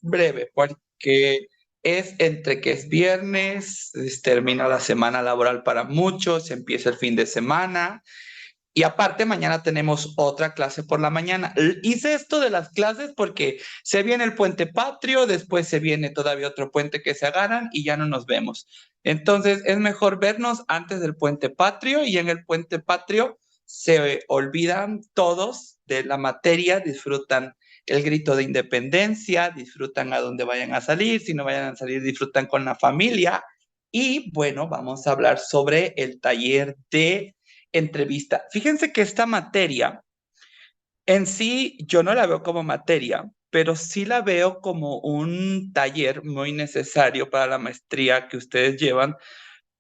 breve, porque es entre que es viernes, termina la semana laboral para muchos, empieza el fin de semana. Y aparte, mañana tenemos otra clase por la mañana. Hice esto de las clases porque se viene el puente patrio, después se viene todavía otro puente que se agarran y ya no nos vemos. Entonces, es mejor vernos antes del puente patrio y en el puente patrio se olvidan todos de la materia, disfrutan el grito de independencia, disfrutan a donde vayan a salir, si no vayan a salir, disfrutan con la familia. Y bueno, vamos a hablar sobre el taller de entrevista. Fíjense que esta materia en sí yo no la veo como materia, pero sí la veo como un taller muy necesario para la maestría que ustedes llevan,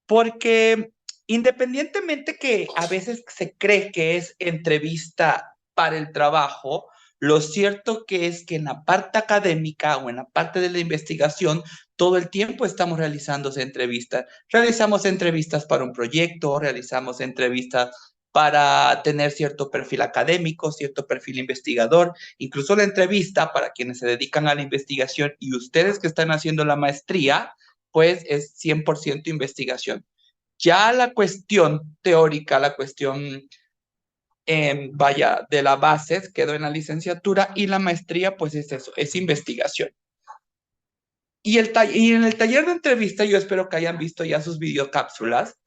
porque independientemente que a veces se cree que es entrevista para el trabajo, lo cierto que es que en la parte académica o en la parte de la investigación, todo el tiempo estamos realizando entrevistas. Realizamos entrevistas para un proyecto, realizamos entrevistas para tener cierto perfil académico, cierto perfil investigador, incluso la entrevista para quienes se dedican a la investigación y ustedes que están haciendo la maestría, pues es 100% investigación. Ya la cuestión teórica, la cuestión, vaya, de la base quedó en la licenciatura y la maestría, pues es eso, es investigación. Y en el taller de entrevista yo espero que hayan visto ya sus videocápsulas,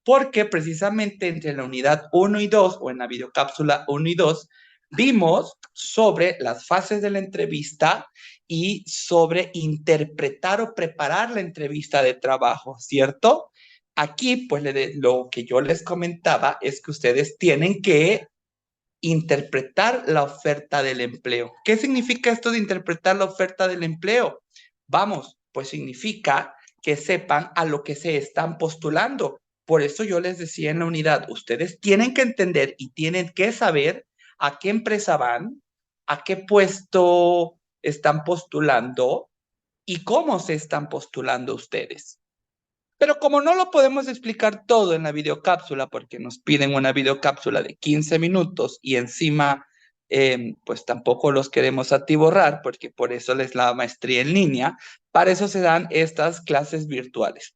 porque precisamente entre la unidad 1 y 2, o en la videocápsula 1 y 2, vimos sobre las fases de la entrevista y sobre interpretar o preparar la entrevista de trabajo, ¿cierto? Aquí, pues lo que yo les comentaba es que ustedes tienen que interpretar la oferta del empleo. ¿Qué significa esto de interpretar la oferta del empleo? Vamos, pues significa que sepan a lo que se están postulando. Por eso yo les decía en la unidad, ustedes tienen que entender y tienen que saber a qué empresa van, a qué puesto están postulando y cómo se están postulando ustedes. Pero como no lo podemos explicar todo en la videocápsula, porque nos piden una videocápsula de 15 minutos y encima, pues tampoco los queremos atiborrar, porque por eso es la maestría en línea, para eso se dan estas clases virtuales.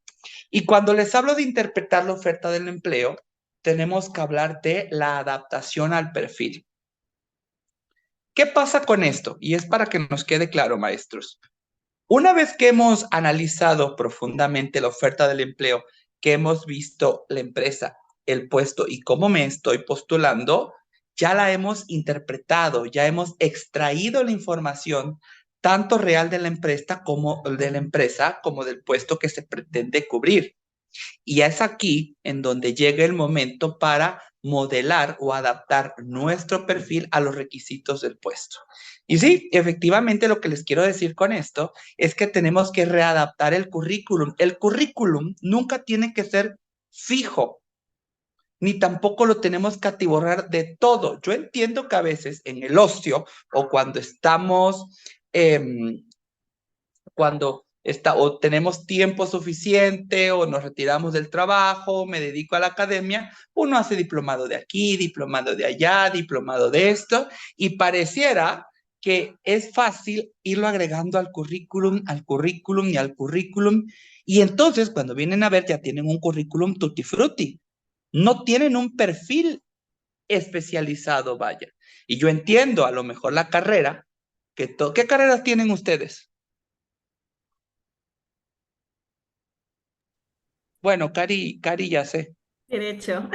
Y cuando les hablo de interpretar la oferta del empleo, tenemos que hablar de la adaptación al perfil. ¿Qué pasa con esto? Y es para que nos quede claro, maestros. Una vez que hemos analizado profundamente la oferta del empleo, que hemos visto la empresa, el puesto y cómo me estoy postulando, ya la hemos interpretado, ya hemos extraído la información tanto real de la empresa como del puesto que se pretende cubrir. Y es aquí en donde llega el momento para modelar o adaptar nuestro perfil a los requisitos del puesto. Y sí, efectivamente lo que les quiero decir con esto es que tenemos que readaptar el currículum. El currículum nunca tiene que ser fijo, ni tampoco lo tenemos que atiborrar de todo. Yo entiendo que a veces en el ocio o cuando estamos, o tenemos tiempo suficiente o nos retiramos del trabajo, me dedico a la academia, uno hace diplomado de aquí, diplomado de allá, diplomado de esto, y pareciera que es fácil irlo agregando al currículum, al currículum y al currículum, y entonces cuando vienen a ver ya tienen un currículum tutti frutti, no tienen un perfil especializado, vaya. Y yo entiendo a lo mejor la carrera, ¿qué carreras tienen ustedes? Bueno, Cari ya sé. Derecho.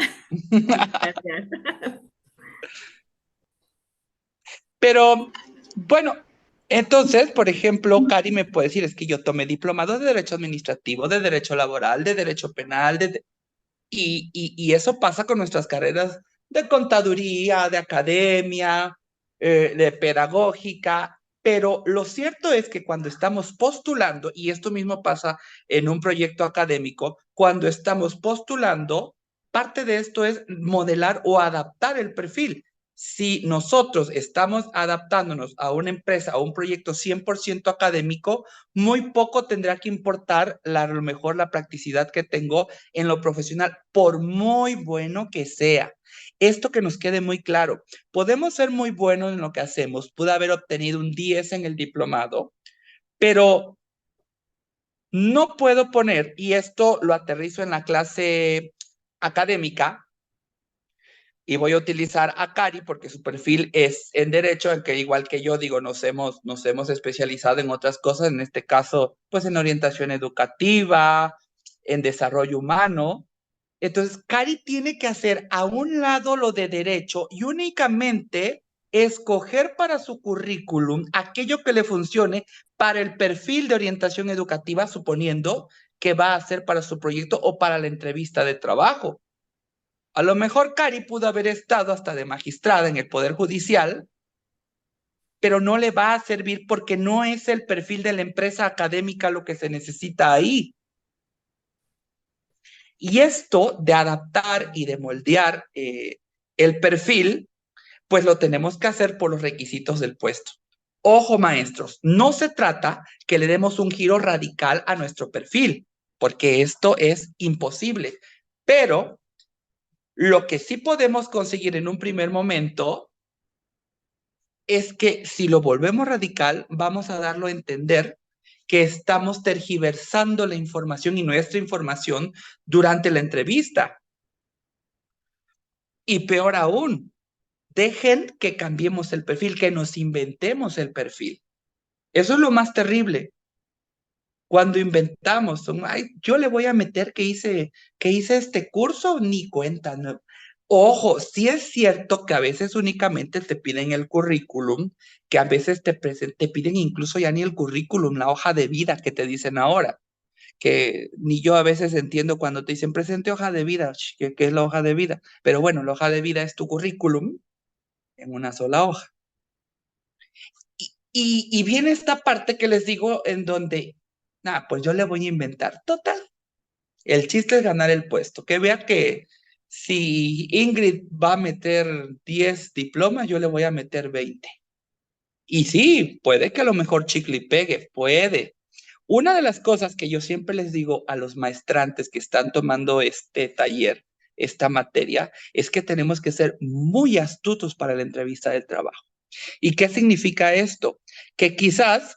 Gracias. Pero bueno, entonces, por ejemplo, Cari me puede decir, es que yo tomé diplomados de Derecho Administrativo, de Derecho Laboral, de Derecho Penal, y eso pasa con nuestras carreras de contaduría, de academia, de pedagógica, pero lo cierto es que cuando estamos postulando, y esto mismo pasa en un proyecto académico, cuando estamos postulando, parte de esto es modelar o adaptar el perfil. Si nosotros estamos adaptándonos a una empresa, a un proyecto 100% académico, muy poco tendrá que importar a lo mejor la practicidad que tengo en lo profesional, por muy bueno que sea. Esto que nos quede muy claro, podemos ser muy buenos en lo que hacemos, pude haber obtenido un 10 en el diplomado, Pero no puedo poner, y esto lo aterrizo en la clase académica, y voy a utilizar a Cari porque su perfil es en derecho, aunque igual que yo digo, nos hemos especializado en otras cosas, en este caso, pues en orientación educativa, en desarrollo humano. Entonces, Cari tiene que hacer a un lado lo de derecho y únicamente escoger para su currículum aquello que le funcione para el perfil de orientación educativa, suponiendo que va a hacer para su proyecto o para la entrevista de trabajo. A lo mejor Cari pudo haber estado hasta de magistrada en el Poder Judicial, pero no le va a servir porque no es el perfil de la empresa académica lo que se necesita ahí. Y esto de adaptar y de moldear el perfil, pues lo tenemos que hacer por los requisitos del puesto. Ojo, maestros, no se trata que le demos un giro radical a nuestro perfil, porque esto es imposible. Pero lo que sí podemos conseguir en un primer momento es que si lo volvemos radical, vamos a darlo a entender que estamos tergiversando la información y nuestra información durante la entrevista. Y peor aún, dejen que cambiemos el perfil, que nos inventemos el perfil. Eso es lo más terrible. Cuando inventamos, ay, yo le voy a meter que hice este curso, ni cuenta. No. Ojo, sí es cierto que a veces únicamente te piden el currículum, que a veces te piden incluso ya ni el currículum, la hoja de vida que te dicen ahora, que ni yo a veces entiendo cuando te dicen presente hoja de vida, ¿qué es la hoja de vida? Pero bueno, la hoja de vida es tu currículum en una sola hoja. Y viene esta parte que les digo en donde, nada, pues yo le voy a inventar. Total, el chiste es ganar el puesto. Que vea que si Ingrid va a meter 10 diplomas, yo le voy a meter 20. Y sí, puede que a lo mejor chicle y pegue, puede. Una de las cosas que yo siempre les digo a los maestrantes que están tomando este taller, esta materia, es que tenemos que ser muy astutos para la entrevista de trabajo. ¿Y qué significa esto? Que quizás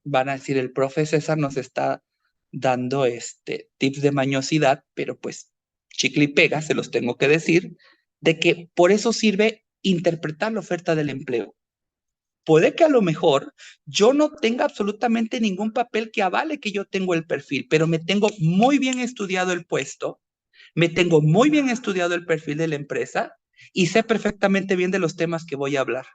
van a decir, el profe César nos está dando tips de mañosidad, pero pues chicle y pega, se los tengo que decir, de que por eso sirve interpretar la oferta del empleo. Puede que a lo mejor yo no tenga absolutamente ningún papel que avale que yo tengo el perfil, pero me tengo muy bien estudiado el puesto, me tengo muy bien estudiado el perfil de la empresa y sé perfectamente bien de los temas que voy a hablar.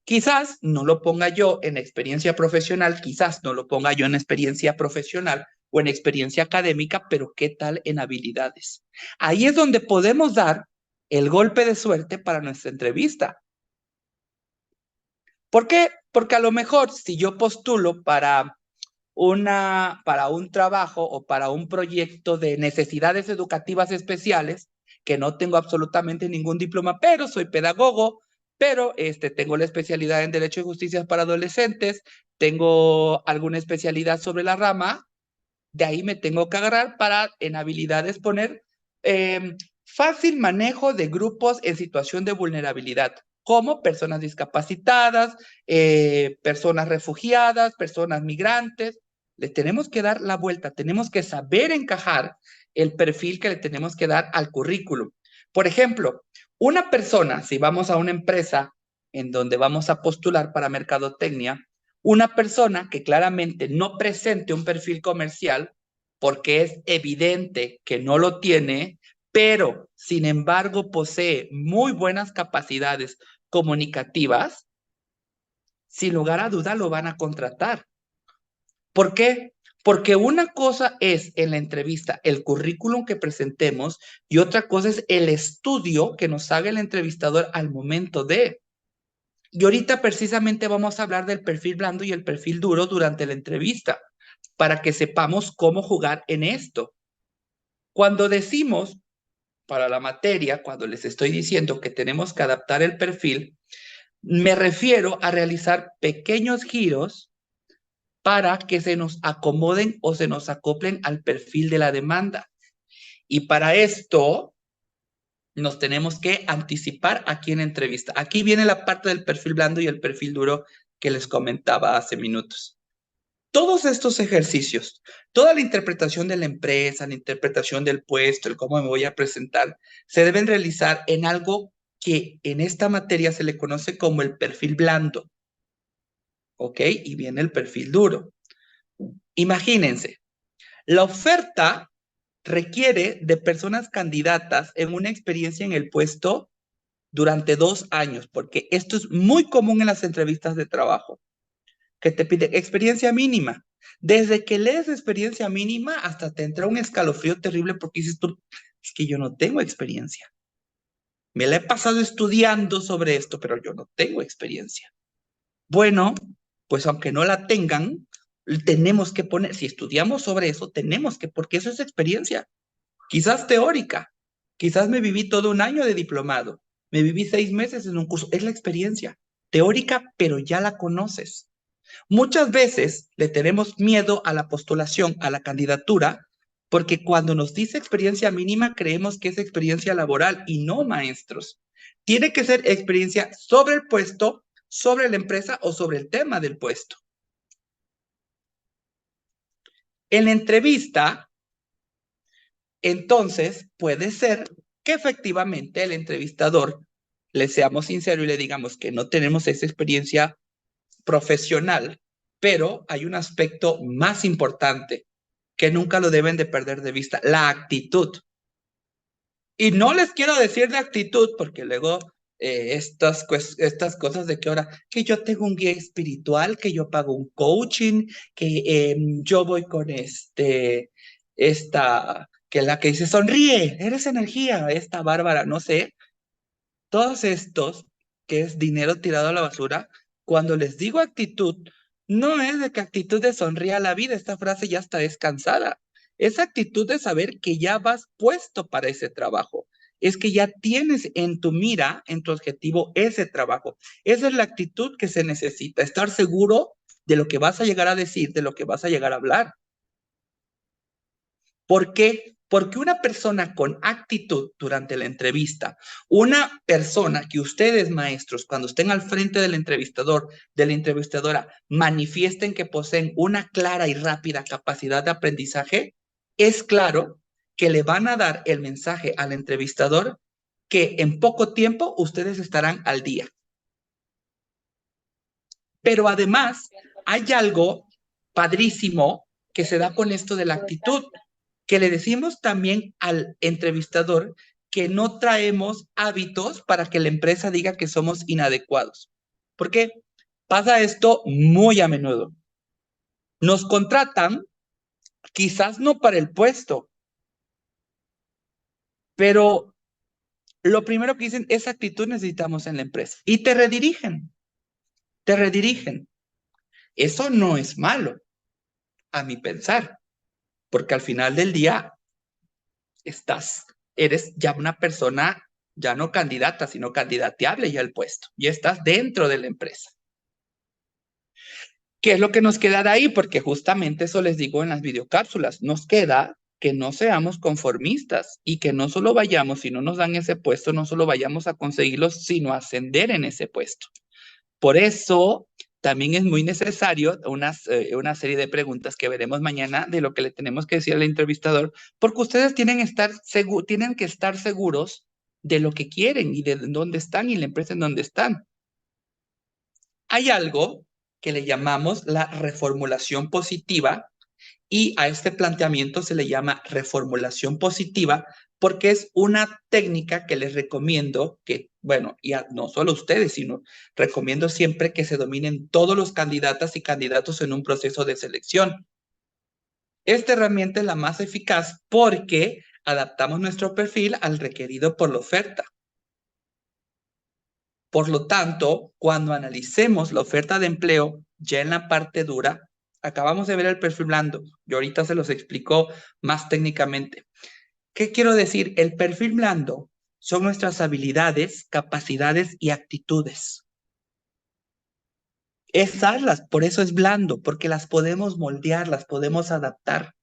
Quizás no lo ponga yo en experiencia profesional, quizás no lo ponga yo en experiencia profesional o en experiencia académica, pero ¿qué tal en habilidades? Ahí es donde podemos dar el golpe de suerte para nuestra entrevista. ¿Por qué? Porque a lo mejor si yo postulo para un trabajo o para un proyecto de necesidades educativas especiales, que no tengo absolutamente ningún diploma, pero soy pedagogo, pero tengo la especialidad en Derecho y Justicia para Adolescentes, tengo alguna especialidad sobre la rama, de ahí me tengo que agarrar para en habilidades poner fácil manejo de grupos en situación de vulnerabilidad, como personas discapacitadas, personas refugiadas, personas migrantes. Le tenemos que dar la vuelta, tenemos que saber encajar el perfil que le tenemos que dar al currículum. Por ejemplo, una persona, si vamos a una empresa en donde vamos a postular para mercadotecnia, una persona que claramente no presente un perfil comercial, porque es evidente que no lo tiene, pero sin embargo posee muy buenas capacidades comunicativas, sin lugar a duda lo van a contratar. ¿Por qué? Porque una cosa es en la entrevista el currículum que presentemos y otra cosa es el estudio que nos haga el entrevistador al momento de. Y ahorita precisamente vamos a hablar del perfil blando y el perfil duro durante la entrevista, para que sepamos cómo jugar en esto. Cuando decimos para la materia, cuando les estoy diciendo que tenemos que adaptar el perfil, me refiero a realizar pequeños giros para que se nos acomoden o se nos acoplen al perfil de la demanda. Y para esto nos tenemos que anticipar aquí en entrevista. Aquí viene la parte del perfil blando y el perfil duro que les comentaba hace minutos. Todos estos ejercicios, toda la interpretación de la empresa, la interpretación del puesto, el cómo me voy a presentar, se deben realizar en algo que en esta materia se le conoce como el perfil blando, ¿ok? Y viene el perfil duro. Imagínense, la oferta requiere de personas candidatas en una experiencia en el puesto durante 2 años, porque esto es muy común en las entrevistas de trabajo, que te piden experiencia mínima. Desde que lees experiencia mínima hasta te entra un escalofrío terrible porque dices tú, es que yo no tengo experiencia. Me la he pasado estudiando sobre esto, pero yo no tengo experiencia. Bueno, pues aunque no la tengan, tenemos que poner, si estudiamos sobre eso, tenemos que, porque eso es experiencia. Quizás teórica, quizás me viví todo un año de diplomado, me viví 6 meses en un curso, es la experiencia teórica, pero ya la conoces. Muchas veces le tenemos miedo a la postulación, a la candidatura, porque cuando nos dice experiencia mínima creemos que es experiencia laboral y no, maestros. Tiene que ser experiencia sobre el puesto, sobre la empresa o sobre el tema del puesto. En la entrevista, entonces, puede ser que efectivamente el entrevistador le seamos sinceros y le digamos que no tenemos esa experiencia profesional, pero hay un aspecto más importante que nunca lo deben de perder de vista, la actitud. Y no les quiero decir de actitud porque luego estas cosas de que ahora, que yo tengo un guía espiritual, que yo pago un coaching, que yo voy con que la que dice, sonríe, eres energía, esta Bárbara, no sé, todos estos, que es dinero tirado a la basura, cuando les digo actitud, no es de que actitud de sonríe a la vida, esta frase ya está descansada. Es actitud de saber que ya vas puesto para ese trabajo. Es que ya tienes en tu mira, en tu objetivo, ese trabajo. Esa es la actitud que se necesita, estar seguro de lo que vas a llegar a decir, de lo que vas a llegar a hablar. ¿Por qué? Porque una persona con actitud durante la entrevista, una persona que ustedes, maestros, cuando estén al frente del entrevistador, de la entrevistadora, manifiesten que poseen una clara y rápida capacidad de aprendizaje, es claro que le van a dar el mensaje al entrevistador que en poco tiempo ustedes estarán al día. Pero además, hay algo padrísimo que se da con esto de la actitud, que le decimos también al entrevistador que no traemos hábitos para que la empresa diga que somos inadecuados. ¿Por qué? Pasa esto muy a menudo. Nos contratan, quizás no para el puesto, pero lo primero que dicen, esa actitud necesitamos en la empresa. Y te redirigen, te redirigen. Eso no es malo, a mi pensar, porque al final del día eres ya una persona, ya no candidata, sino candidateable ya al puesto, y estás dentro de la empresa. ¿Qué es lo que nos queda de ahí? Porque justamente eso les digo en las videocápsulas, nos queda que no seamos conformistas y que no solo vayamos, si no nos dan ese puesto, no solo vayamos a conseguirlo, sino a ascender en ese puesto. Por eso también es muy necesario una serie de preguntas que veremos mañana de lo que le tenemos que decir al entrevistador, porque ustedes tienen que estar seguros de lo que quieren y de dónde están y la empresa en dónde están. Hay algo que le llamamos la reformulación positiva y a este planteamiento se le llama reformulación positiva porque es una técnica que les recomiendo que, bueno, y no solo ustedes, sino recomiendo siempre que se dominen todos los candidatas y candidatos en un proceso de selección. Esta herramienta es la más eficaz porque adaptamos nuestro perfil al requerido por la oferta. Por lo tanto, cuando analicemos la oferta de empleo ya en la parte dura, acabamos de ver el perfil blando. Yo ahorita se los explico más técnicamente. ¿Qué quiero decir? El perfil blando son nuestras habilidades, capacidades y actitudes. Por eso es blando, porque las podemos moldear, las podemos adaptar.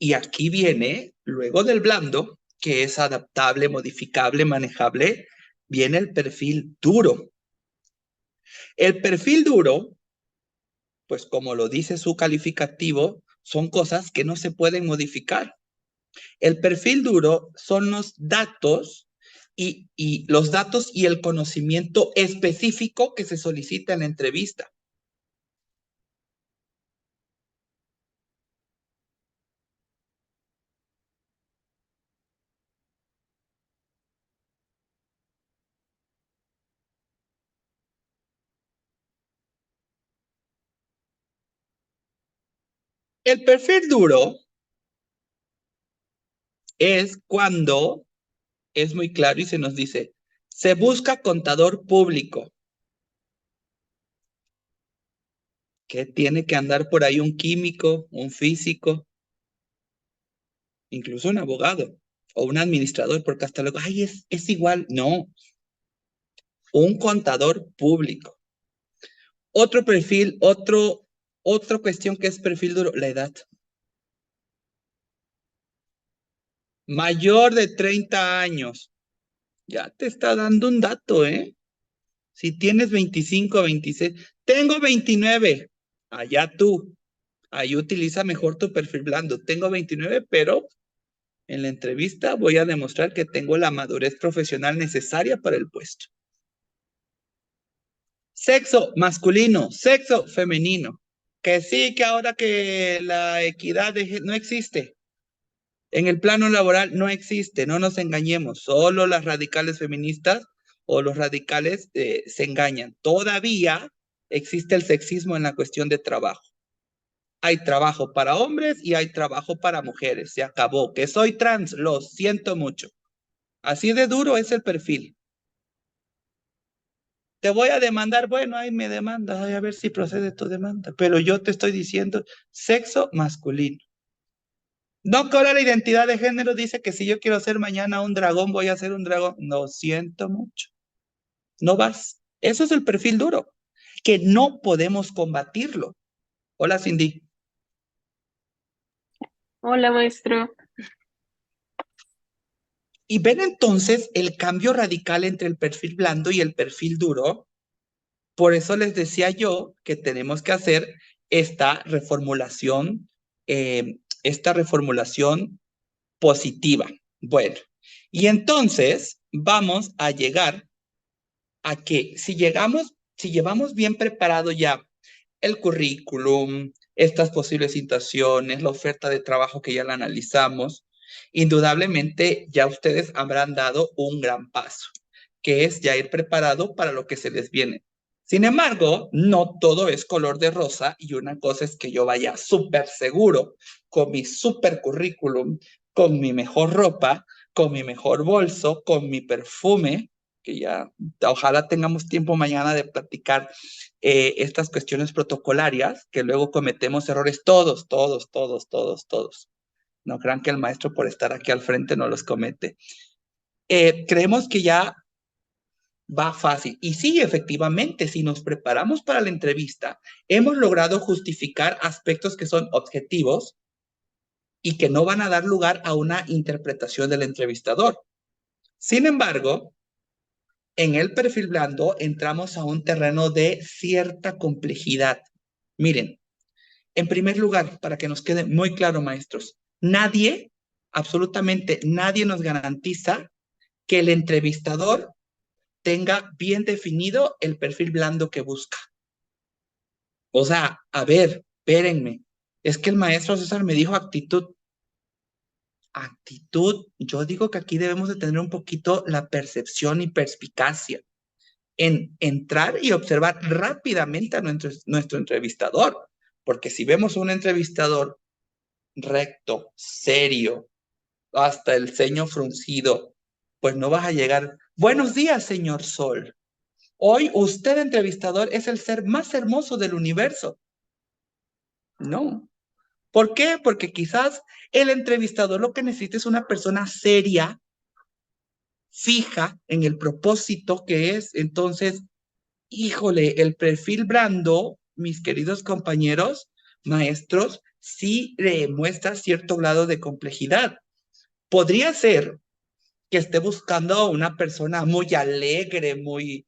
Y aquí viene, luego del blando, que es adaptable, modificable, manejable, viene el perfil duro. El perfil duro, pues como lo dice su calificativo, son cosas que no se pueden modificar. El perfil duro son los datos y los datos y el conocimiento específico que se solicita en la entrevista. El perfil duro es cuando es muy claro y se nos dice, se busca contador público, que tiene que andar por ahí un químico, un físico, incluso un abogado o un administrador, porque hasta luego, ay, es igual. No, un contador público. Otro perfil, otra cuestión que es perfil duro, la edad. Mayor de 30 años. Ya te está dando un dato, ¿eh? Si tienes 25, 26, tengo 29. Allá tú. Ahí utiliza mejor tu perfil blando. Tengo 29, pero en la entrevista voy a demostrar que tengo la madurez profesional necesaria para el puesto. Sexo masculino, sexo femenino. Que sí, que ahora que la equidad no existe. En el plano laboral no existe, no nos engañemos. Solo las radicales feministas o los radicales se engañan. Todavía existe el sexismo en la cuestión de trabajo. Hay trabajo para hombres y hay trabajo para mujeres. Se acabó. Que soy trans, lo siento mucho. Así de duro es el perfil. Te voy a demandar, bueno, ahí me demandas, a ver si procede tu demanda. Pero yo te estoy diciendo sexo masculino. No, que ahora la identidad de género dice que si yo quiero ser mañana un dragón, voy a ser un dragón. No siento mucho. No vas. Eso es el perfil duro, que no podemos combatirlo. Hola, Cindy. Hola, maestro. Y ven entonces el cambio radical entre el perfil blando y el perfil duro. Por eso les decía yo que tenemos que hacer esta reformulación positiva. Bueno, y entonces vamos a llegar a que si llevamos bien preparado ya el currículum, estas posibles situaciones, la oferta de trabajo que ya la analizamos, indudablemente ya ustedes habrán dado un gran paso, que es ya ir preparado para lo que se les viene. Sin embargo, no todo es color de rosa y una cosa es que yo vaya súper seguro con mi súper currículum, con mi mejor ropa, con mi mejor bolso, con mi perfume, que ya ojalá tengamos tiempo mañana de platicar estas cuestiones protocolarias, que luego cometemos errores todos. No crean que el maestro por estar aquí al frente no los comete. Creemos que ya va fácil. Y sí, efectivamente, si nos preparamos para la entrevista, hemos logrado justificar aspectos que son objetivos y que no van a dar lugar a una interpretación del entrevistador. Sin embargo, en el perfil blando entramos a un terreno de cierta complejidad. Miren, en primer lugar, para que nos quede muy claro, maestros, nadie, absolutamente nadie nos garantiza que el entrevistador tenga bien definido el perfil blando que busca. O sea, a ver, espérenme, es que el maestro César me dijo actitud. Actitud, yo digo que aquí debemos de tener un poquito la percepción y perspicacia en entrar y observar rápidamente a nuestro entrevistador, porque si vemos un entrevistador recto, serio, hasta el ceño fruncido, pues no vas a llegar. Buenos días, señor Sol. Hoy usted, entrevistador, es el ser más hermoso del universo. No. ¿Por qué? Porque quizás el entrevistador lo que necesita es una persona seria, fija en el propósito que es. Entonces, híjole, el perfil blando, mis queridos compañeros, maestros, sí muestra cierto grado de complejidad. Podría ser que esté buscando a una persona muy alegre, muy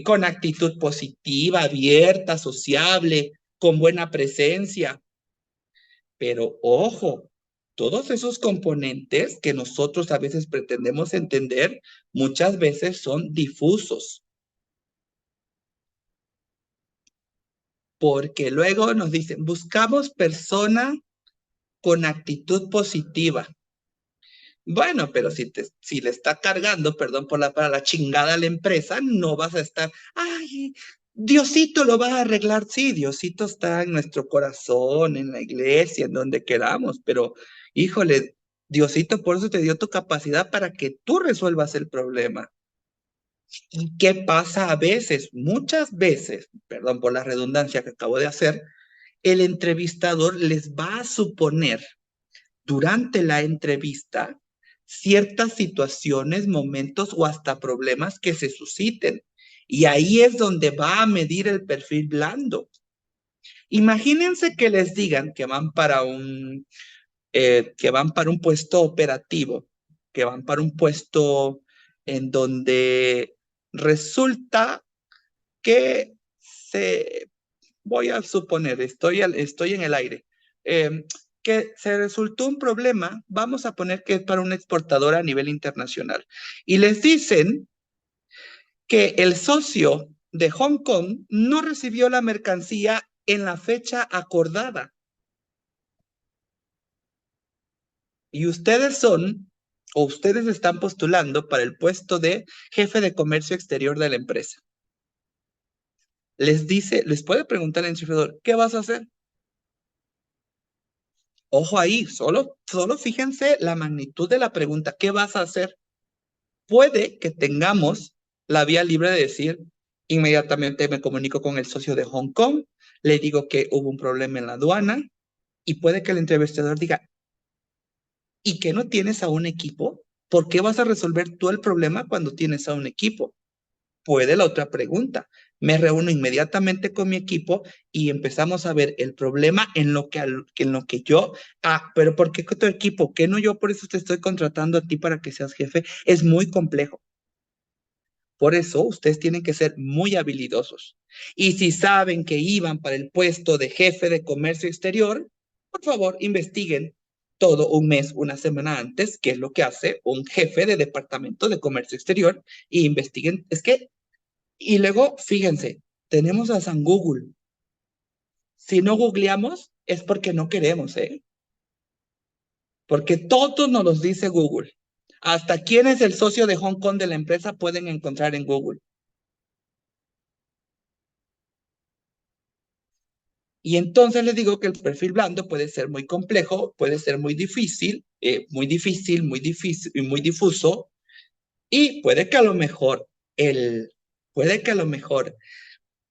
con actitud positiva, abierta, sociable, con buena presencia. Pero ojo, todos esos componentes que nosotros a veces pretendemos entender, muchas veces son difusos, porque luego nos dicen, buscamos persona con actitud positiva. Bueno, pero si le está cargando, perdón por la palabra, chingada a la empresa, no vas a estar, ay, Diosito lo va a arreglar. Sí, Diosito está en nuestro corazón, en la iglesia, en donde queramos, pero híjole, Diosito por eso te dio tu capacidad para que tú resuelvas el problema. ¿Y qué pasa a veces? Muchas veces, perdón por la redundancia que acabo de hacer, el entrevistador les va a suponer durante la entrevista ciertas situaciones, momentos o hasta problemas que se susciten. Y ahí es donde va a medir el perfil blando. Imagínense que les digan que van para un puesto operativo, que van para un puesto en donde resulta que voy a suponer, estoy en el aire, eh, que se resultó un problema, vamos a poner que es para una exportadora a nivel internacional, y les dicen que el socio de Hong Kong no recibió la mercancía en la fecha acordada. Y ustedes están postulando para el puesto de jefe de comercio exterior de la empresa. Les puede preguntar al entrevistador, ¿qué vas a hacer? Ojo ahí, solo fíjense la magnitud de la pregunta, ¿qué vas a hacer? Puede que tengamos la vía libre de decir, inmediatamente me comunico con el socio de Hong Kong, le digo que hubo un problema en la aduana y puede que el entrevistador diga, ¿y que no tienes a un equipo? ¿Por qué vas a resolver tú el problema cuando tienes a un equipo? Puede la otra pregunta. Me reúno inmediatamente con mi equipo y empezamos a ver el problema en lo que yo, pero ¿por qué con tu equipo? ¿Qué no yo por eso te estoy contratando a ti para que seas jefe? Es muy complejo. Por eso ustedes tienen que ser muy habilidosos. Y si saben que iban para el puesto de jefe de comercio exterior, por favor, investiguen todo un mes, una semana antes, qué es lo que hace un jefe de departamento de comercio exterior, y investiguen. Y luego, fíjense, tenemos a San Google. Si no googleamos, es porque no queremos, ¿eh? Porque todo nos los dice Google. Hasta quién es el socio de Hong Kong de la empresa pueden encontrar en Google. Y entonces les digo que el perfil blando puede ser muy complejo, puede ser muy difícil, muy difuso, y puede que a lo mejor el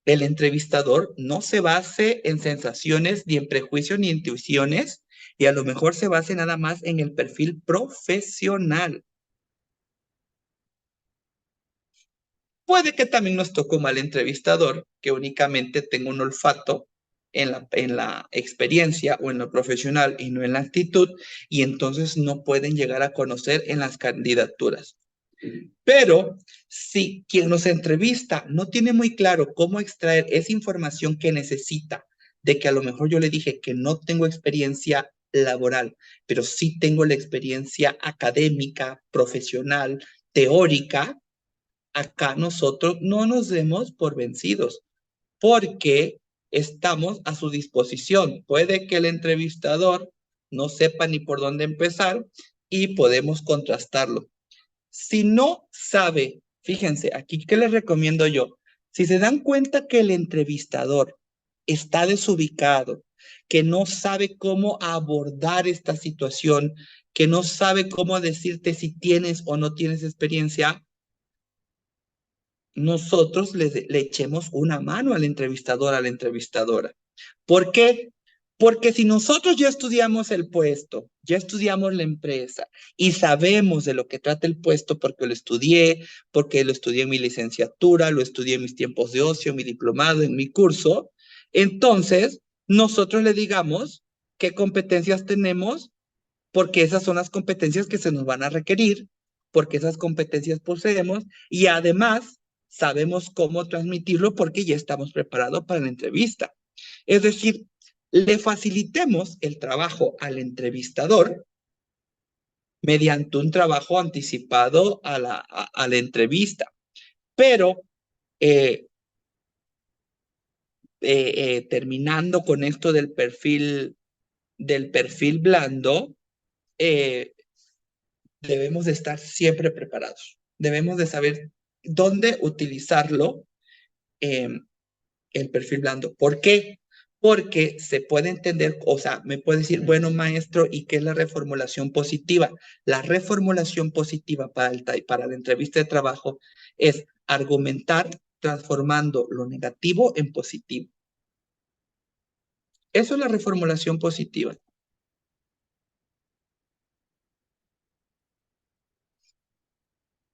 entrevistador no se base en sensaciones, ni en prejuicios, ni en intuiciones, y a lo mejor se base nada más en el perfil profesional. Puede que también nos tocó mal entrevistador, que únicamente tenga un olfato en la experiencia o en lo profesional y no en la actitud, y entonces no pueden llegar a conocer en las candidaturas. Pero si quien nos entrevista no tiene muy claro cómo extraer esa información que necesita, de que a lo mejor yo le dije que no tengo experiencia laboral, pero sí tengo la experiencia académica, profesional, teórica, acá nosotros no nos demos por vencidos, porque estamos a su disposición. Puede que el entrevistador no sepa ni por dónde empezar y podemos contrastarlo. Si no sabe, fíjense, aquí, ¿qué les recomiendo yo? Si se dan cuenta que el entrevistador está desubicado, que no sabe cómo abordar esta situación, que no sabe cómo decirte si tienes o no tienes experiencia, nosotros le echemos una mano al entrevistador, a la entrevistadora. ¿Por qué? Porque si nosotros ya estudiamos el puesto, ya estudiamos la empresa y sabemos de lo que trata el puesto porque lo estudié en mi licenciatura, lo estudié en mis tiempos de ocio, en mi diplomado, en mi curso, entonces nosotros le digamos qué competencias tenemos, porque esas son las competencias que se nos van a requerir, porque esas competencias poseemos y además sabemos cómo transmitirlo porque ya estamos preparados para la entrevista. Es decir, le facilitemos el trabajo al entrevistador mediante un trabajo anticipado a la entrevista. Pero eh, terminando con esto del perfil blando, eh, debemos de estar siempre preparados. Debemos de saber dónde utilizarlo, eh, el perfil blando. ¿Por qué? Porque se puede entender, o sea, me puede decir, bueno, maestro, ¿y qué es la reformulación positiva? La reformulación positiva para la entrevista de trabajo es argumentar transformando lo negativo en positivo. Eso es la reformulación positiva.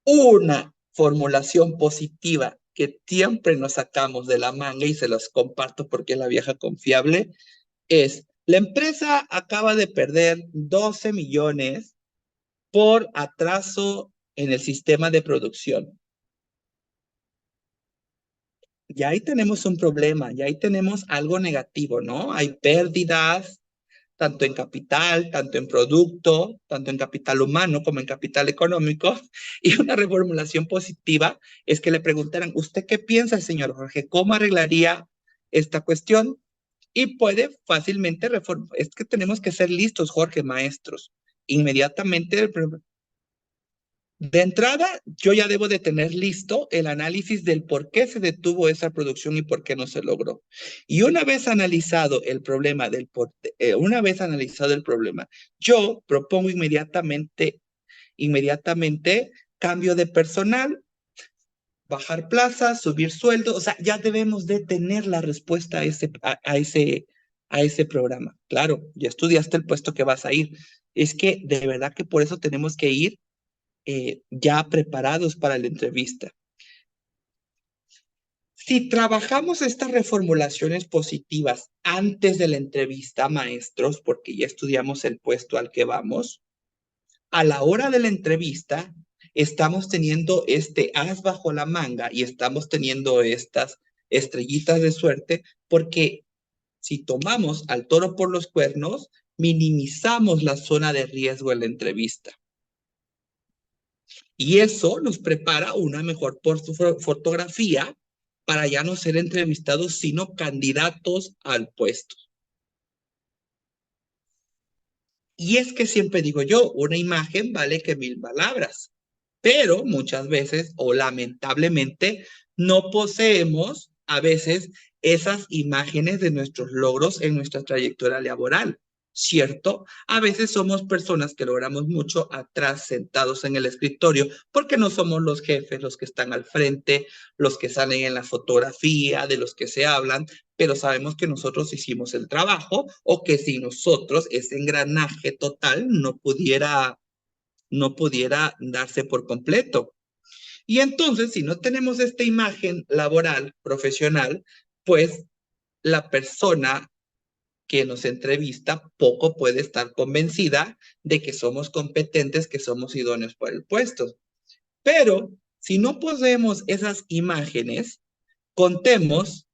Una formulación positiva que siempre nos sacamos de la manga y se los comparto porque es la vieja confiable, es, la empresa acaba de perder 12 millones por atraso en el sistema de producción. Ya ahí tenemos un problema, ya ahí tenemos algo negativo, ¿no? Hay pérdidas, tanto en capital, tanto en producto, tanto en capital humano como en capital económico. Y una reformulación positiva es que le preguntaran, ¿usted qué piensa, señor Jorge? ¿Cómo arreglaría esta cuestión? Y puede fácilmente reformar. Es que tenemos que ser listos, Jorge, maestros. Inmediatamente, de entrada, yo ya debo de tener listo el análisis del por qué se detuvo esa producción y por qué no se logró. Y una vez analizado el problema yo propongo inmediatamente cambio de personal, bajar plazas, subir sueldo, o sea, ya debemos de tener la respuesta a ese programa. Claro, ya estudiaste el puesto que vas a ir. Es que de verdad que por eso tenemos que ir ya preparados para la entrevista. Si trabajamos estas reformulaciones positivas antes de la entrevista, maestros, porque ya estudiamos el puesto al que vamos, a la hora de la entrevista estamos teniendo este as bajo la manga y estamos teniendo estas estrellitas de suerte porque si tomamos al toro por los cuernos, minimizamos la zona de riesgo en la entrevista. Y eso nos prepara una mejor fotografía para ya no ser entrevistados, sino candidatos al puesto. Y es que siempre digo yo, una imagen vale que 1000 palabras, pero muchas veces o lamentablemente no poseemos a veces esas imágenes de nuestros logros en nuestra trayectoria laboral. ¿Cierto? A veces somos personas que logramos mucho atrás, sentados en el escritorio, porque no somos los jefes, los que están al frente, los que salen en la fotografía, de los que se hablan, pero sabemos que nosotros hicimos el trabajo o que si nosotros ese engranaje total no pudiera darse por completo. Y entonces, si no tenemos esta imagen laboral, profesional, pues la persona que nos entrevista poco puede estar convencida de que somos competentes, que somos idóneos para el puesto. Pero si no poseemos esas imágenes, contemos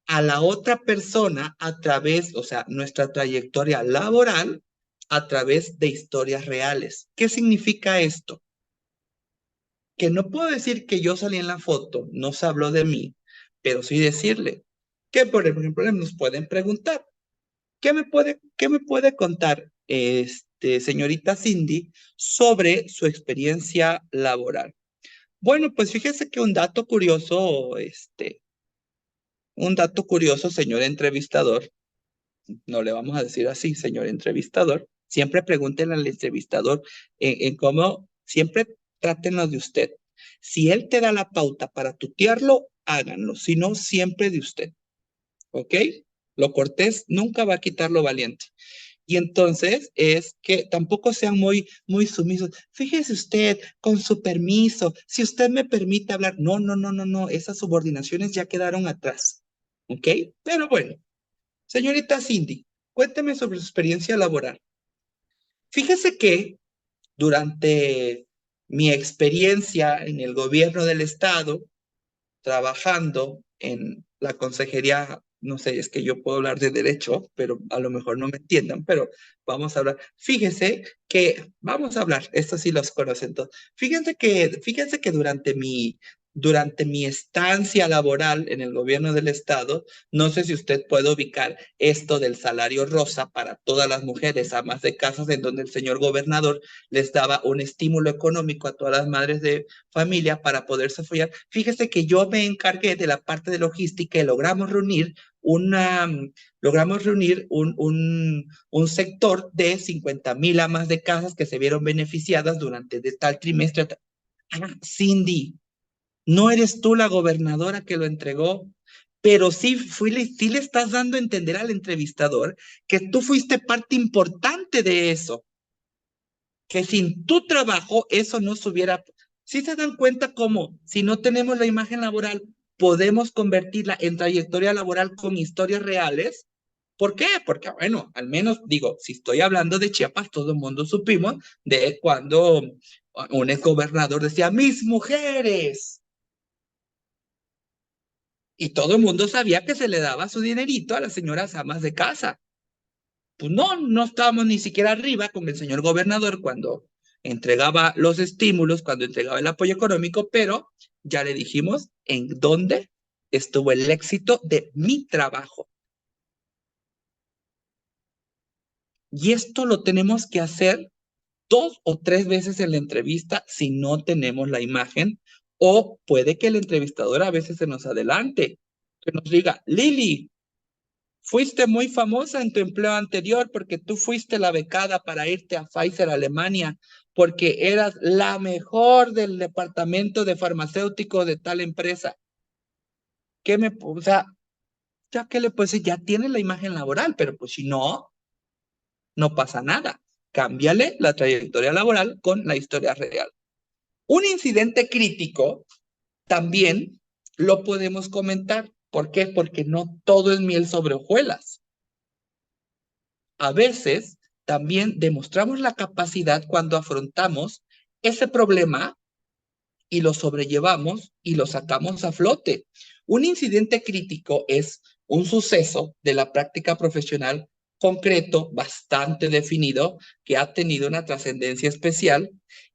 a la otra persona a través, o sea, nuestra trayectoria laboral a través de historias reales. ¿Qué significa esto? Que no puedo decir que yo salí en la foto, no se habló de mí, pero sí decirle que, por ejemplo, nos pueden preguntar, qué me puede contar, señorita Cindy, sobre su experiencia laboral? Bueno, pues fíjese que un dato curioso, señor entrevistador, no le vamos a decir así, señor entrevistador, siempre pregúntenle al entrevistador en cómo, siempre trátenos de usted. Si él te da la pauta para tutearlo, háganlo, si no, siempre de usted, ¿ok? Lo cortés nunca va a quitar lo valiente. Y entonces es que tampoco sean muy sumisos. Fíjese usted, con su permiso, si usted me permite hablar. No, esas subordinaciones ya quedaron atrás, ¿ok? Pero bueno, Señorita Cindy, cuénteme sobre su experiencia laboral. Fíjese que durante mi experiencia en el gobierno del estado, trabajando en la consejería, no sé, es que yo puedo hablar de derecho, pero a lo mejor no me entiendan, pero vamos a hablar. Fíjese que, vamos a hablar, esto sí los conocen todos. Fíjense que durante mi estancia laboral en el gobierno del estado, no sé si usted puede ubicar esto del salario rosa para todas las mujeres amas de casas, en donde el señor gobernador les daba un estímulo económico a todas las madres de familia para poderse apoyar. Fíjese que yo me encargué de la parte de logística y logramos reunir un sector de 50,000 amas de casas que se vieron beneficiadas durante de tal trimestre. Ah, Cindy, no eres tú la gobernadora que lo entregó, pero sí le estás dando a entender al entrevistador que tú fuiste parte importante de eso, que sin tu trabajo eso no se hubiera. ¿Sí se dan cuenta cómo, si no tenemos la imagen laboral, podemos convertirla en trayectoria laboral con historias reales? ¿Por qué? Porque, bueno, al menos digo, si estoy hablando de Chiapas, todo el mundo supimos de cuando un exgobernador decía, mis mujeres. Y todo el mundo sabía que se le daba su dinerito a las señoras amas de casa. Pues no estábamos ni siquiera arriba con el señor gobernador cuando entregaba los estímulos, cuando entregaba el apoyo económico, pero ya le dijimos en dónde estuvo el éxito de mi trabajo. Y esto lo tenemos que hacer 2 o 3 veces en la entrevista si no tenemos la imagen, o puede que el entrevistador a veces se nos adelante, que nos diga, Lili, fuiste muy famosa en tu empleo anterior porque tú fuiste la becada para irte a Pfizer, Alemania, porque eras la mejor del departamento de farmacéutico de tal empresa. O sea, ya que le puedes decir, ya tiene la imagen laboral, pero pues si no, no pasa nada. Cámbiale la trayectoria laboral con la historia real. Un incidente crítico también lo podemos comentar. ¿Por qué? Porque no todo es miel sobre hojuelas. A veces también demostramos la capacidad cuando afrontamos ese problema y lo sobrellevamos y lo sacamos a flote. Un incidente crítico es un suceso de la práctica profesional concreto, bastante definido, que ha tenido una trascendencia especial,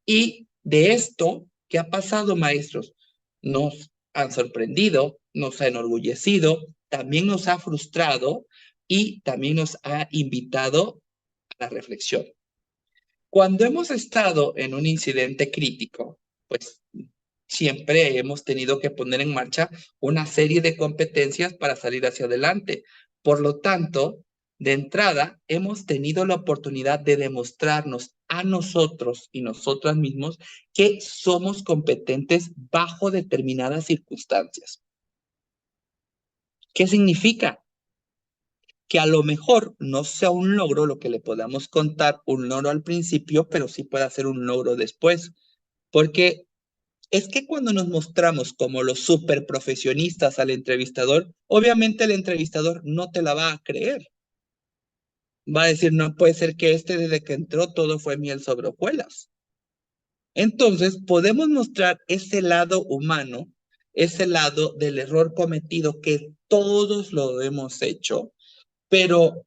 y de esto que ha pasado, maestros, nos han sorprendido, nos ha enorgullecido, también nos ha frustrado y también nos ha invitado a la reflexión. Cuando hemos estado en un incidente crítico, pues siempre hemos tenido que poner en marcha una serie de competencias para salir hacia adelante. Por lo tanto, de entrada, hemos tenido la oportunidad de demostrarnos a nosotros y nosotras mismos que somos competentes bajo determinadas circunstancias. ¿Qué significa? Que a lo mejor no sea un logro lo que le podamos contar, un logro al principio, pero sí puede ser un logro después. Porque es que cuando nos mostramos como los super profesionistas al entrevistador, obviamente el entrevistador no te la va a creer. Va a decir, no puede ser que desde que entró todo fue miel sobre hojuelas. Entonces, podemos mostrar ese lado humano, ese lado del error cometido que todos lo hemos hecho, pero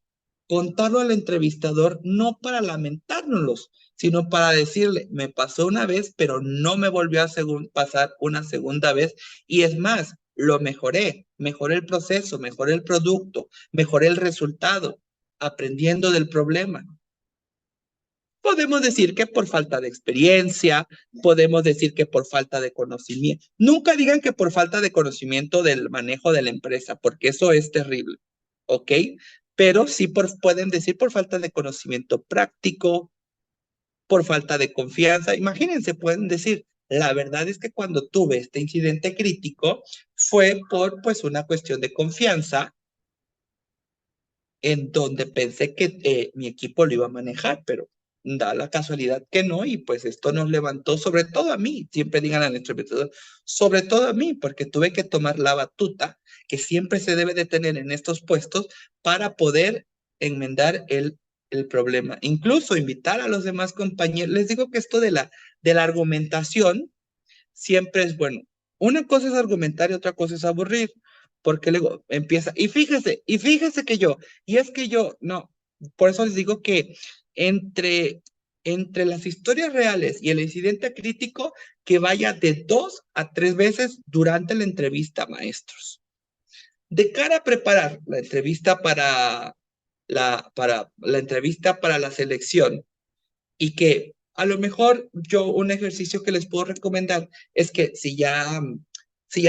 contarlo al entrevistador no para lamentárnoslos, sino para decirle, me pasó una vez, pero no me volvió a pasar una segunda vez. Y es más, lo mejoré el proceso, mejoré el producto, mejoré el resultado, aprendiendo del problema. Podemos decir que por falta de experiencia, podemos decir que por falta de conocimiento. Nunca digan que por falta de conocimiento del manejo de la empresa, porque eso es terrible, ¿ok? Pero sí pueden decir por falta de conocimiento práctico, por falta de confianza. Imagínense, pueden decir, la verdad es que cuando tuve este incidente crítico fue por pues una cuestión de confianza en donde pensé que mi equipo lo iba a manejar, pero Da la casualidad que no, y pues esto nos levantó, sobre todo a mí, siempre digan a nuestro invitado, sobre todo a mí, porque tuve que tomar la batuta que siempre se debe de tener en estos puestos para poder enmendar el problema. Incluso invitar a los demás compañeros. Les digo que esto de la argumentación siempre es bueno. Una cosa es argumentar y otra cosa es aburrir, porque luego empieza, y fíjese que yo, y es que yo, no, por eso les digo que entre, entre las historias reales y el incidente crítico, que vaya de 2 a 3 veces durante la entrevista, maestros. De cara a preparar la entrevista para la entrevista para la selección, y que a lo mejor yo un ejercicio que les puedo recomendar es que si ya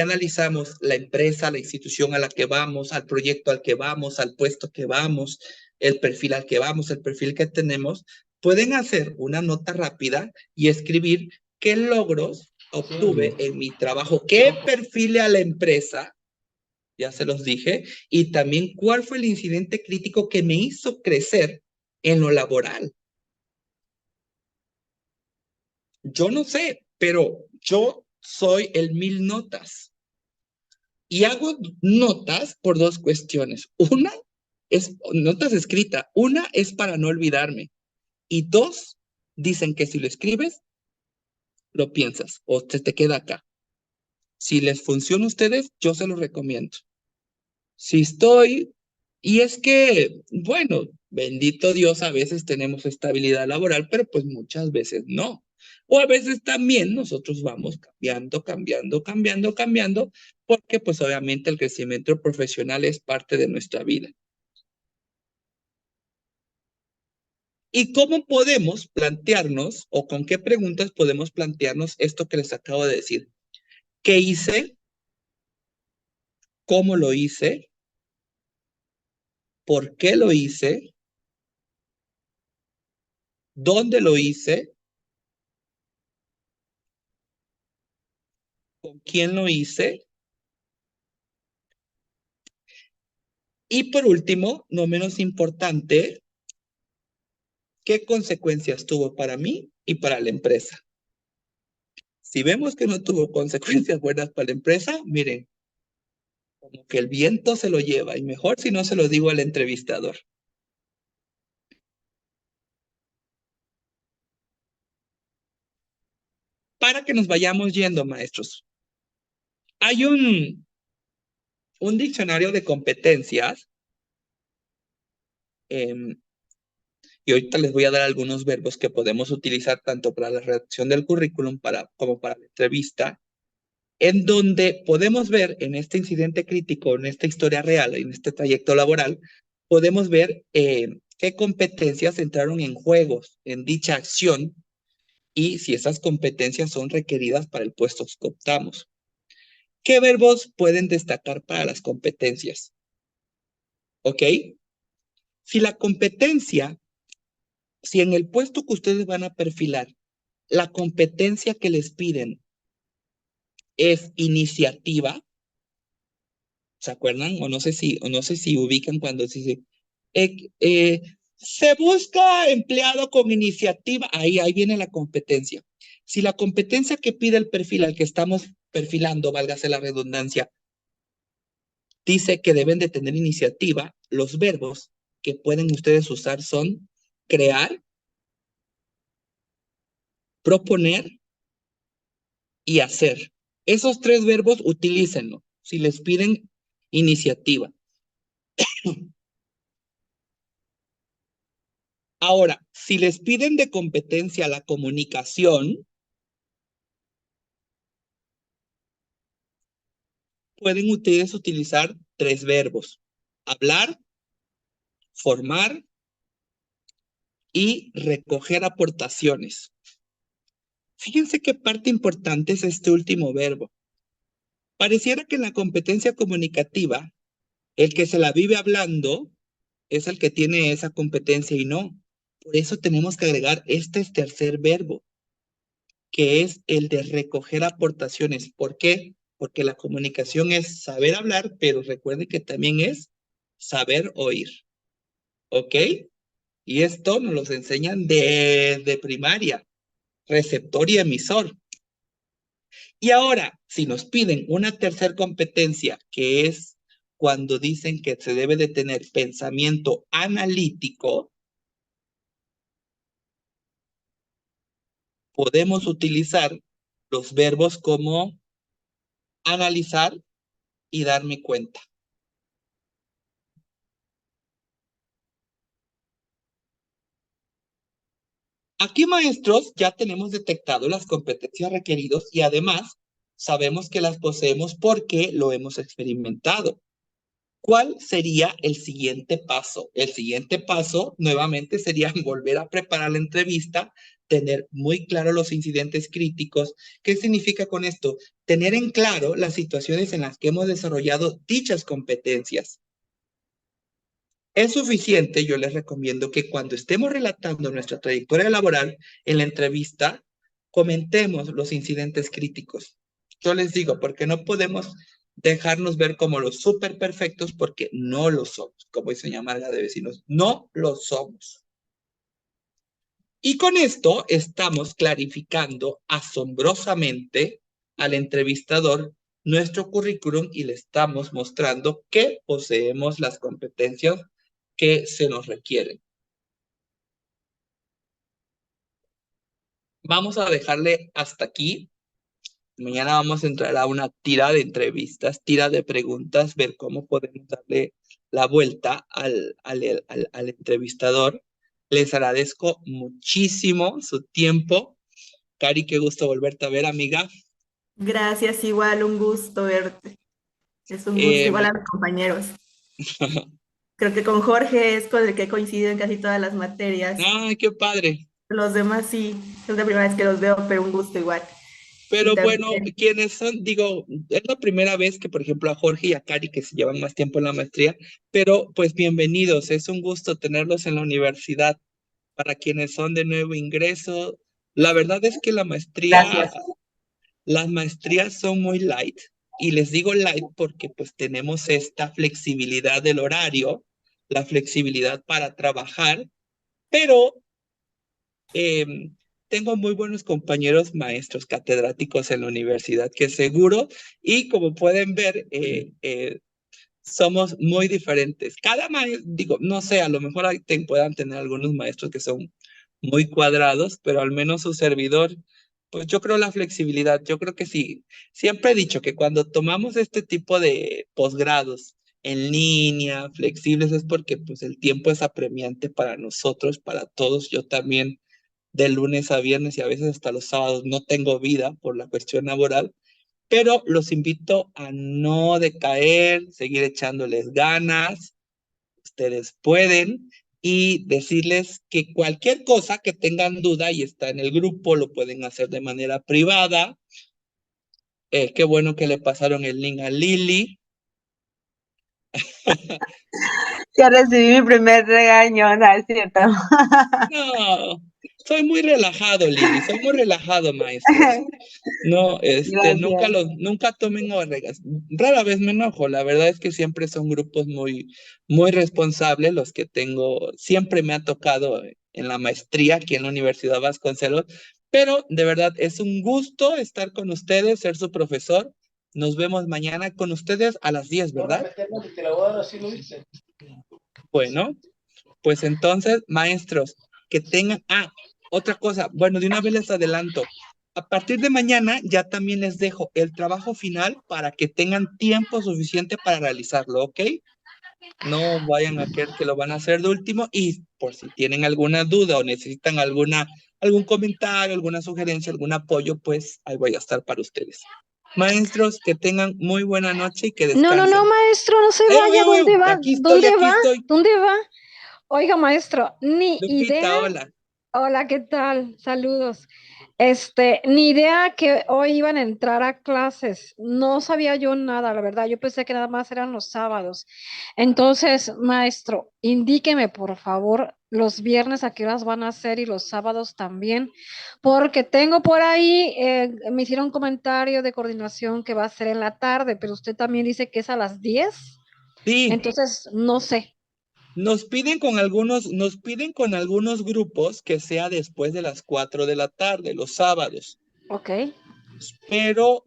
analizamos la empresa, la institución a la que vamos, al proyecto al que vamos, al puesto que vamos, el perfil al que vamos, el perfil que tenemos, pueden hacer una nota rápida y escribir qué logros obtuve en mi trabajo, qué perfile a la empresa, ya se los dije, y también cuál fue el incidente crítico que me hizo crecer en lo laboral. Yo no sé, pero yo soy el mil notas y hago notas por 2 cuestiones. Una es notas escritas, una es para no olvidarme y dos, dicen que si lo escribes, lo piensas o te queda acá. Si les funciona a ustedes, yo se los recomiendo. Si estoy, y es que, bueno, bendito Dios, a veces tenemos estabilidad laboral, pero pues muchas veces no. O a veces también nosotros vamos cambiando, cambiando, cambiando, cambiando, porque pues obviamente el crecimiento profesional es parte de nuestra vida. ¿Y cómo podemos plantearnos o con qué preguntas podemos plantearnos esto que les acabo de decir? ¿Qué hice? ¿Cómo lo hice? ¿Por qué lo hice? ¿Dónde lo hice? ¿Con quién lo hice? Y por último, no menos importante, ¿qué consecuencias tuvo para mí y para la empresa? Si vemos que no tuvo consecuencias buenas para la empresa, miren, como que el viento se lo lleva y mejor si no se lo digo al entrevistador. Para que nos vayamos yendo, maestros. Hay un diccionario de competencias eh, y ahorita les voy a dar algunos verbos que podemos utilizar tanto para la redacción del currículum como para la entrevista, en donde podemos ver en este incidente crítico, en esta historia real, en este trayecto laboral, podemos ver qué competencias entraron en juegos en dicha acción y si esas competencias son requeridas para el puesto que optamos. ¿Qué verbos pueden destacar para las competencias? ¿Ok? Si la competencia, si en el puesto que ustedes van a perfilar, la competencia que les piden es iniciativa, ¿se acuerdan? O no sé si ubican cuando se dice, se busca empleado con iniciativa, ahí viene la competencia. Si la competencia que pide el perfil al que estamos perfilando, válgase la redundancia, dice que deben de tener iniciativa, los verbos que pueden ustedes usar son crear, proponer y hacer. Esos 3 verbos utilícenlo si les piden iniciativa. Ahora, si les piden de competencia la comunicación, pueden ustedes utilizar 3 verbos: hablar, formar y recoger aportaciones. Fíjense qué parte importante es este último verbo. Pareciera que en la competencia comunicativa, el que se la vive hablando es el que tiene esa competencia y no. Por eso tenemos que agregar este tercer verbo, que es el de recoger aportaciones. ¿Por qué? Porque la comunicación es saber hablar, pero recuerde que también es saber oír. ¿Ok? Y esto nos los enseñan desde primaria, receptor y emisor. Y ahora, si nos piden una tercer competencia, que es cuando dicen que se debe de tener pensamiento analítico, podemos utilizar los verbos como analizar y darme cuenta. Aquí, maestros, ya tenemos detectado las competencias requeridas y además sabemos que las poseemos porque lo hemos experimentado. ¿Cuál sería el siguiente paso? El siguiente paso, nuevamente, sería volver a preparar la entrevista, tener muy claro los incidentes críticos. ¿Qué significa con esto? Tener en claro las situaciones en las que hemos desarrollado dichas competencias. Es suficiente, yo les recomiendo que cuando estemos relatando nuestra trayectoria laboral en la entrevista, comentemos los incidentes críticos. Yo les digo, porque no podemos dejarnos ver como los súper perfectos porque no lo somos, como dice doña Marga de Vecinos, no lo somos. Y con esto estamos clarificando asombrosamente al entrevistador nuestro currículum y le estamos mostrando que poseemos las competencias que se nos requieren. Vamos a dejarle hasta aquí. Mañana vamos a entrar a una tira de entrevistas, tira de preguntas, ver cómo podemos darle la vuelta al entrevistador. Les agradezco muchísimo su tiempo. Cari, qué gusto volverte a ver, amiga. Gracias, igual, un gusto verte. Es un gusto, igual Eh, a mis compañeros. Creo que con Jorge es con el que he coincidido en casi todas las materias. Ay, qué padre. Los demás sí, es la primera vez que los veo, pero un gusto igual. Y Pero bueno, también, quienes son, digo, es la primera vez que, por ejemplo, a Jorge y a Cari, que se llevan más tiempo en la maestría, pero pues bienvenidos, es un gusto tenerlos en la universidad. Para quienes son de nuevo ingreso, la verdad es que gracias. las maestrías son muy light, y les digo light porque pues tenemos esta flexibilidad del horario, la flexibilidad para trabajar, pero eh, tengo muy buenos compañeros maestros catedráticos en la universidad que seguro, y como pueden ver, somos muy diferentes. Cada maestro, digo, no sé, a lo mejor puedan tener algunos maestros que son muy cuadrados, pero al menos su servidor, pues yo creo la flexibilidad, yo creo que sí. Siempre he dicho que cuando tomamos este tipo de posgrados en línea, flexibles, es porque pues el tiempo es apremiante para nosotros, para todos. Yo también de lunes a viernes y a veces hasta los sábados no tengo vida por la cuestión laboral, pero los invito a no decaer, seguir echándoles ganas, ustedes pueden, y decirles que cualquier cosa que tengan duda y está en el grupo, lo pueden hacer de manera privada. Qué bueno que le pasaron el link a Lili. Ya recibí mi primer regaño, no, es cierto. No, soy muy relajado, Lili, soy muy relajado, maestros. No, Gracias. nunca tomen orregas. Rara vez me enojo, la verdad es que siempre son grupos muy responsables los que tengo, siempre me ha tocado en la maestría aquí en la Universidad Vasconcelos, pero de verdad es un gusto estar con ustedes, ser su profesor. Nos vemos mañana con ustedes a las 10, ¿verdad? Bueno, pues entonces, maestros, que tengan, otra cosa, bueno, de una vez les adelanto, a partir de mañana ya también les dejo el trabajo final para que tengan tiempo suficiente para realizarlo, ¿ok? No vayan a creer que lo van a hacer de último, y por si tienen alguna duda o necesitan algún comentario, alguna sugerencia, algún apoyo, pues ahí voy a estar para ustedes. Maestros, que tengan muy buena noche y que No, no, no, descansen. maestro, no se vaya. ¿Dónde va? Aquí estoy, ¿Dónde aquí va? estoy. ¿Dónde va? Oiga, maestro, ni idea. Lupita, hola. Hola, ¿qué tal? Saludos. Ni idea que hoy iban a entrar a clases. No sabía yo nada, la verdad. Yo pensé que nada más eran los sábados. Entonces, maestro, indíqueme, por favor, los viernes a qué horas van a ser y los sábados también, porque tengo por ahí, me hicieron un comentario de coordinación que va a ser en la tarde, pero usted también dice que es a las 10. Sí, Entonces, no sé. Nos piden con algunos grupos que sea después de las 4 de la tarde, los sábados. Ok. Pero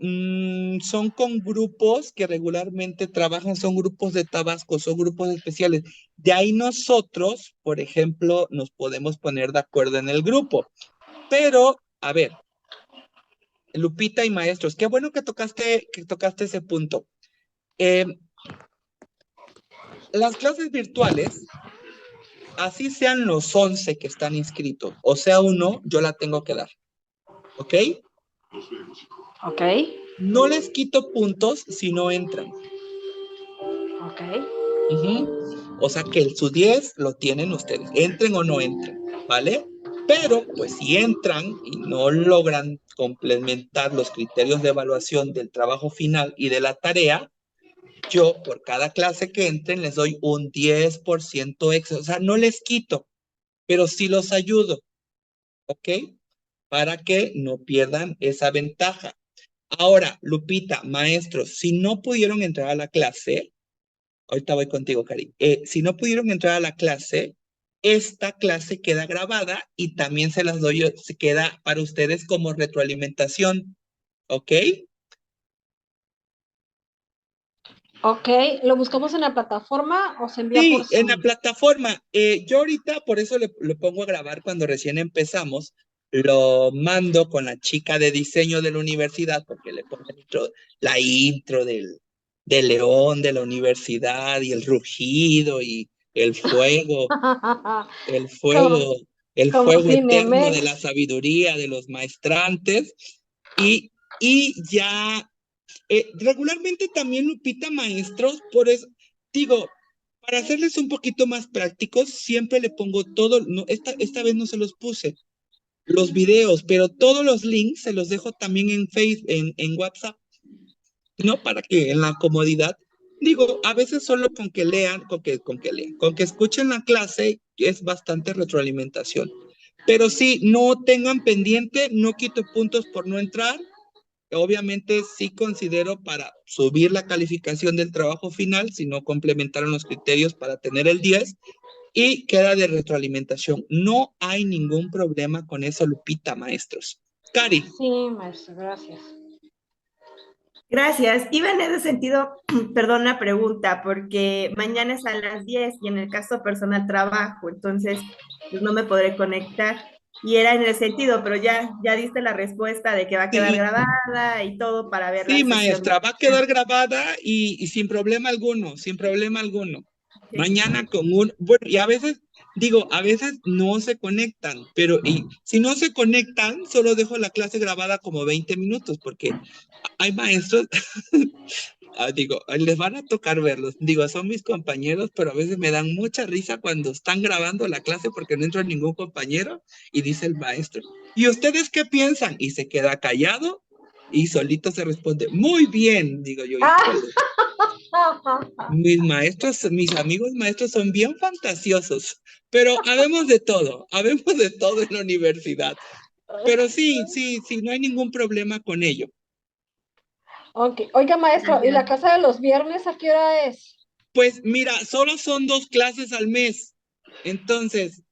son con grupos que regularmente trabajan, son grupos de Tabasco, son grupos especiales. De ahí nosotros, por ejemplo, nos podemos poner de acuerdo en el grupo. Pero, a ver, Lupita y maestros, qué bueno que tocaste ese punto. Las clases virtuales, así sean los 11 que están inscritos, o sea uno, yo la tengo que dar. ¿Ok? Ok. No les quito puntos si no entran. Ok. O sea que su 10 lo tienen ustedes, entren o no entren, ¿vale? Pero, pues si entran y no logran complementar los criterios de evaluación del trabajo final y de la tarea, yo por cada clase que entren les doy un 10% extra. O sea, no les quito, pero sí los ayudo, ¿ok? Para que no pierdan esa ventaja. Ahora, Lupita, maestros, si no pudieron entrar a la clase, ahorita voy contigo, Cari. Si no pudieron entrar a la clase, esta clase queda grabada y también se las doy, se queda para ustedes como retroalimentación, ¿ok? Ok. ¿Lo buscamos en la plataforma o se envía por Sí, en la Zoom? plataforma. Yo ahorita por eso le pongo a grabar cuando recién empezamos. Lo mando con la chica de diseño de la universidad porque le pongo la intro del león de la universidad y el rugido y el fuego. El Como, fuego, el como fuego eterno de Cinemex. la sabiduría de los maestrantes. Y ya, regularmente también, Lupita, maestros, por eso, digo, para hacerles un poquito más prácticos, siempre le pongo todo, no, esta vez no se los puse, los videos, pero todos los links se los dejo también en Facebook, en WhatsApp. ¿No? Para que en la comodidad, digo, a veces solo con que lean, con que escuchen la clase es bastante retroalimentación. Pero sí, no tengan pendiente, no quito puntos por no entrar. Obviamente sí considero para subir la calificación del trabajo final, si no complementaron los criterios para tener el 10 y queda de retroalimentación. No hay ningún problema con eso, Lupita, maestros. Cari. Sí, maestro, gracias. Gracias. Iba en ese sentido, perdón, una pregunta, porque mañana es a las 10 y en el caso personal trabajo, entonces pues no me podré conectar. Y era en el sentido, pero ya diste la respuesta de que va a quedar Sí, grabada y todo para ver sí, la sesión. maestra, va a quedar grabada y sin problema alguno, sin problema alguno. Mañana bueno, y a veces, digo, a veces no se conectan, pero y si no se conectan, solo dejo la clase grabada como 20 minutos, porque hay maestros, digo, les van a tocar verlos. Digo, son mis compañeros, pero a veces me dan mucha risa cuando están grabando la clase porque no entra ningún compañero y dice el maestro, ¿y ustedes qué piensan? Y se queda callado y solito se responde, muy bien, digo yo, híjole. Mis maestros, mis amigos maestros son bien fantasiosos, pero habemos de todo en la universidad. Pero sí, no hay ningún problema con ello. Ok. Oiga, maestro, ¿y la casa de los viernes a qué hora es? Pues mira, solo son 2 clases al mes. Entonces,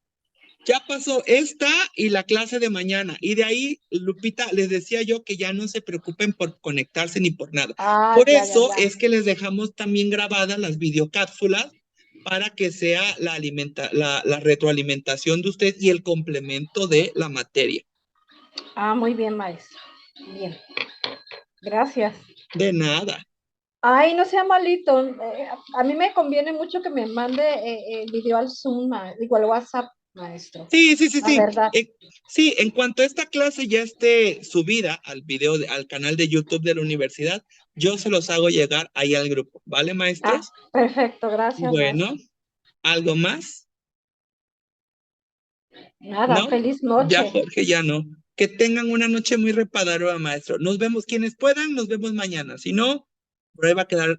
ya pasó esta y la clase de mañana. Y de ahí, Lupita, les decía yo que ya no se preocupen por conectarse ni por nada. Ah, Por ya, ya, eso ya. es que les dejamos también grabadas las videocápsulas para que sea la retroalimentación de usted y el complemento de la materia. Ah, muy bien, maestro. Bien. Gracias. De nada. Ay, no sea malito. A mí me conviene mucho que me mande el video al Zoom, digo, al WhatsApp, maestro. Sí. La verdad. Sí, en cuanto a esta clase ya esté subida al al canal de YouTube de la universidad, yo se los hago llegar ahí al grupo. ¿Vale, Ah, maestros? perfecto, gracias, Bueno, maestro. ¿algo más? Nada, ¿No? feliz Ya, noche. Jorge, ya no. Que tengan una noche muy reparadora, maestro. Nos vemos, quienes puedan, nos vemos mañana. Si no, por ahí va a quedar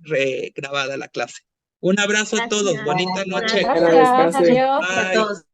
grabada la clase. Un abrazo a todos. Gracias. Bonita Bueno, noche. Gracias Mañana gracias, descanse. adiós. a Bye. todos.